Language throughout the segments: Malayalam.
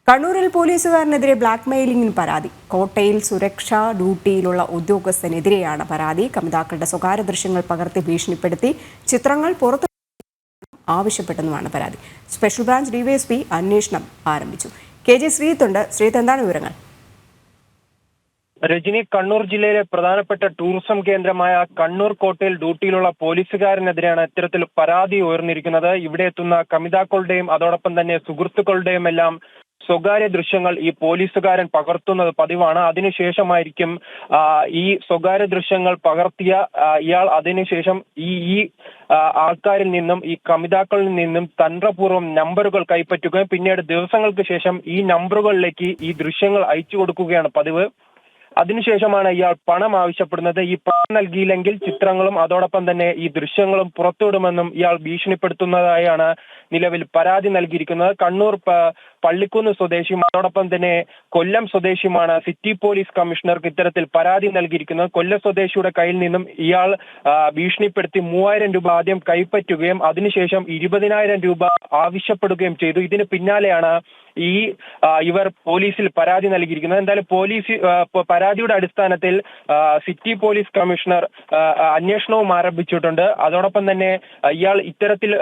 കണ്ണൂരിൽ പോലീസുകാരനെതിരെ ബ്ലാക്ക് മെയിലിംഗിന് പരാതി. കോട്ടയിൽ സുരക്ഷാ ഡ്യൂട്ടിയിലുള്ള ഉദ്യോഗസ്ഥനെതിരെയാണ് പരാതി. കമിതാക്കളുടെ സ്വകാര്യ ദൃശ്യങ്ങൾ പകർത്തി ഭീഷണിപ്പെടുത്തി ചിത്രങ്ങൾ പുറത്തു ആവശ്യപ്പെട്ടെന്നുമാണ് പരാതി. സ്പെഷ്യൽ ബ്രാഞ്ച് ഡിവൈഎസ്പി അന്വേഷണം ആരംഭിച്ചു. KG ശ്രീത്തുണ്ട്. ശ്രീത്ത്, എന്താണ് വിവരങ്ങൾ? രജനി, കണ്ണൂർ ജില്ലയിലെ പ്രധാനപ്പെട്ട ടൂറിസം കേന്ദ്രമായ കണ്ണൂർ കോട്ടയിൽ ഡ്യൂട്ടിയിലുള്ള പോലീസുകാരനെതിരെയാണ് ഇത്തരത്തിൽ പരാതി ഉയർന്നിരിക്കുന്നത്. ഇവിടെ എത്തുന്ന കമിതാക്കളുടെയും അതോടൊപ്പം തന്നെ സുഹൃത്തുക്കളുടെയും എല്ലാം സ്വകാര്യ ദൃശ്യങ്ങൾ ഈ പോലീസുകാരൻ പകർത്തുന്നത് പതിവാണ്. അതിനുശേഷമായിരിക്കും ഈ സ്വകാര്യ ദൃശ്യങ്ങൾ പകർത്തിയ ഇയാൾ അതിനുശേഷം ഈ ആൾക്കാരിൽ നിന്നും, ഈ കമിതാക്കളിൽ നിന്നും തന്ത്രപൂർവ്വം നമ്പറുകൾ കൈപ്പറ്റുകയും പിന്നീട് ദിവസങ്ങൾക്ക് ശേഷം ഈ നമ്പറുകളിലേക്ക് ഈ ദൃശ്യങ്ങൾ അയച്ചു കൊടുക്കുകയാണ് പതിവ്. അതിനുശേഷമാണ് ഇയാൾ പണം ആവശ്യപ്പെടുന്നത്. ഈ പണം നൽകിയില്ലെങ്കിൽ ചിത്രങ്ങളും അതോടൊപ്പം തന്നെ ഈ ദൃശ്യങ്ങളും പുറത്തുവിടുമെന്നും ഇയാൾ ഭീഷണിപ്പെടുത്തുന്നതായാണ് നിലവിൽ പരാതി നൽകിയിരിക്കുന്നത്. കണ്ണൂർ പള്ളിക്കുന്ന് സ്വദേശിയും അതോടൊപ്പം തന്നെ കൊല്ലം സ്വദേശിയുമാണ് സിറ്റി പോലീസ് കമ്മീഷണർക്ക് ഇത്തരത്തിൽ പരാതി നൽകിയിരിക്കുന്നത്. കൊല്ലം സ്വദേശിയുടെ കയ്യിൽ നിന്നും ഇയാൾ ഭീഷണിപ്പെടുത്തി 3000 രൂപ ആദ്യം കൈപ്പറ്റുകയും അതിനുശേഷം 20,000 രൂപ ആവശ്യപ്പെടുകയും ചെയ്തു. ഇതിന് പിന്നാലെയാണ് ഇവർ പോലീസിൽ പരാതി നൽകിയിരിക്കുന്നത്. എന്തായാലും പരാതിയുടെ അടിസ്ഥാനത്തിൽ സിറ്റി പോലീസ് കമ്മീഷണർ അന്വേഷണവും ആരംഭിച്ചിട്ടുണ്ട്. അതോടൊപ്പം തന്നെ ഇയാൾ ഇത്തരത്തിൽ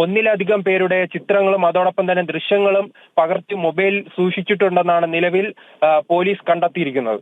ഒന്നിലധികം പേരുടെ ചിത്രങ്ങളും അതോടൊപ്പം തന്നെ ദൃശ്യങ്ങളും പകർത്തി മൊബൈൽ സൂക്ഷിച്ചിട്ടുണ്ടെന്നാണ് നിലവിൽ പോലീസ് കണ്ടെത്തിയിരിക്കുന്നത്.